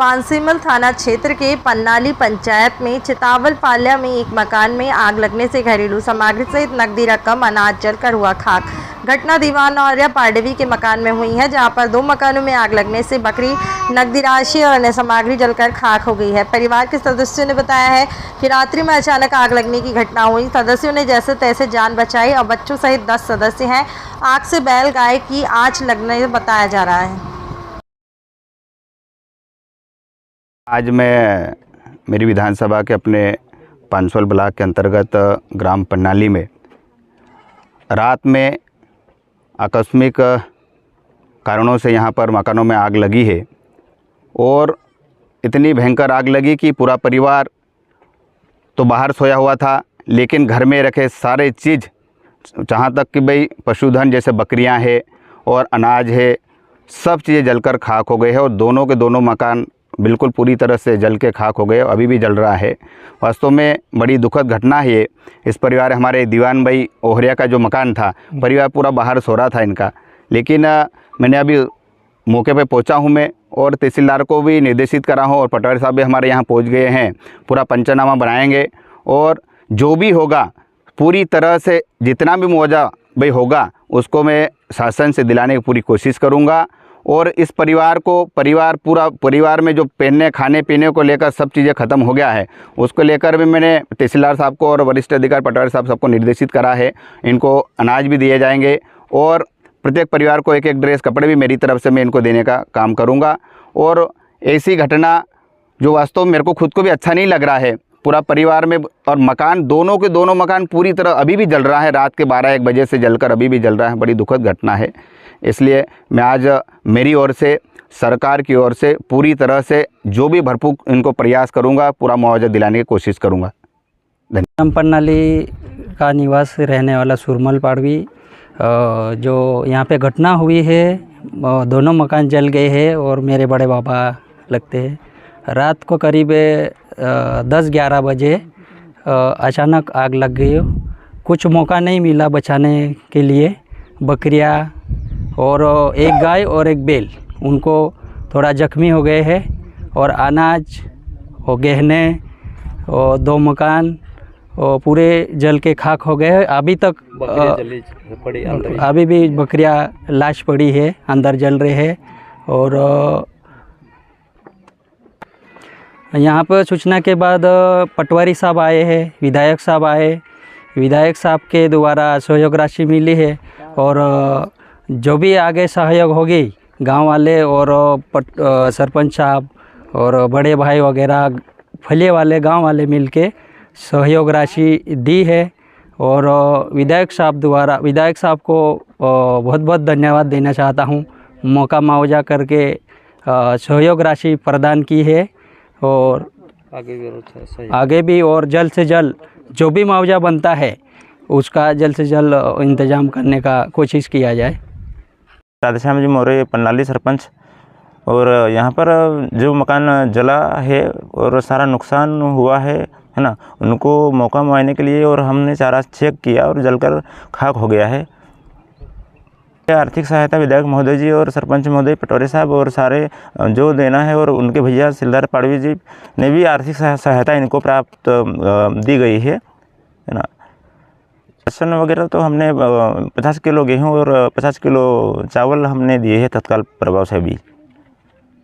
पानसीमल थाना क्षेत्र के पन्नाली पंचायत में चितावल पाल्या में एक मकान में आग लगने से घरेलू सामग्री सहित नकदी रकम अनाज जलकर हुआ खाक। घटना दीवान और पांडवी के मकान में हुई है, जहां पर 2 मकानों में आग लगने से बकरी, नकदी राशि और अन्य सामग्री जलकर खाक हो गई है। परिवार के सदस्यों ने बताया है कि रात्रि में अचानक आग लगने की घटना हुई। सदस्यों ने जैसे तैसे जान बचाई और बच्चों सहित 10 सदस्य हैं। आग से बैल गाय की आंच लगने बताया जा रहा है। आज मैं मेरी विधानसभा के अपने पानसोल ब्लॉक के अंतर्गत ग्राम पन्नाली में रात में आकस्मिक कारणों से यहाँ पर मकानों में आग लगी है और इतनी भयंकर आग लगी कि पूरा परिवार तो बाहर सोया हुआ था, लेकिन घर में रखे सारे चीज़, जहाँ तक कि भाई पशुधन जैसे बकरियाँ हैं और अनाज है, सब चीज़ें जलकर खाक हो गए हैं और दोनों के दोनों मकान बिल्कुल पूरी तरह से जल के खाक हो गए, अभी भी जल रहा है। वास्तव में बड़ी दुखद घटना है ये। इस परिवार हमारे दीवान भाई ओहरिया का जो मकान था, परिवार पूरा बाहर सो रहा था इनका, लेकिन मैंने अभी मौके पे पहुंचा हूं मैं और तहसीलदार को भी निर्देशित करा हूं और पटवारी साहब भी हमारे यहाँ पहुंच गए हैं। पूरा पंचनामा बनाएंगे और जो भी होगा पूरी तरह से जितना भी मुआवजा भाई होगा उसको मैं शासन से दिलाने की पूरी कोशिश करूँगा। और इस परिवार को पूरा परिवार में जो पहनने खाने पीने को लेकर सब चीज़ें ख़त्म हो गया है, उसको लेकर भी मैंने तहसीलदार साहब को और वरिष्ठ अधिकारी पटवारी साहब सबको निर्देशित करा है। इनको अनाज भी दिए जाएंगे और प्रत्येक परिवार को एक ड्रेस कपड़े भी मेरी तरफ से मैं इनको देने का काम करूँगा। और ऐसी घटना जो वास्तव में मेरे को खुद को भी अच्छा नहीं लग रहा है, पूरा परिवार में और मकान दोनों के दोनों मकान पूरी तरह अभी भी जल रहा है, रात के 12-1 बजे से जलकर अभी भी जल रहा है। बड़ी दुखद घटना है। इसलिए मैं आज मेरी ओर से, सरकार की ओर से पूरी तरह से जो भी भरपूर इनको प्रयास करूंगा, पूरा मुआवजा दिलाने की कोशिश करूंगा। धन्यवाद। पन्नाली का निवास रहने वाला सुरमल पाड़वी, जो यहाँ पे घटना हुई है, दोनों मकान जल गए हैं और मेरे बड़े बाबा लगते हैं। रात को करीब 10-11 बजे अचानक आग लग गई। कुछ मौका नहीं मिला बचाने के लिए। बकरियाँ और एक गाय और एक बैल उनको थोड़ा जख्मी हो गए हैं और अनाज और गहने और 2 मकान और पूरे जल के खाक हो गए हैं। अभी तक अभी भी बकरियाँ लाश पड़ी है, अंदर जल रहे हैं। और यहाँ पर सूचना के बाद पटवारी साहब आए हैं, विधायक साहब आए। विधायक साहब के द्वारा सहयोग राशि मिली है और जो भी आगे सहयोग होगी गांव वाले और सरपंच साहब और बड़े भाई वगैरह फलिए वाले गांव वाले मिलके सहयोग राशि दी है। और विधायक साहब को बहुत बहुत धन्यवाद देना चाहता हूं। मौका मुआवजा करके सहयोग राशि प्रदान की है और आगे भी और जल्द से जल्द जो भी मुआवजा बनता है उसका जल्द से जल्द इंतजाम करने का कोशिश किया जाए। राधेश्याम जी मौर्य, पन्नाली सरपंच। और यहाँ पर जो मकान जला है और सारा नुकसान हुआ है ना, उनको मौका मुआयने के लिए और हमने सारा चेक किया और जलकर खाक हो गया है। आर्थिक सहायता विधायक महोदय जी और सरपंच महोदय, पटवारी साहब और सारे जो देना है और उनके भैया सिलदार पाड़वी जी ने भी आर्थिक सहायता इनको प्राप्त दी गई है ना। राशन वगैरह तो हमने 50 किलो गेहूँ और 50 किलो चावल हमने दिए हैं तत्काल प्रभाव से भी।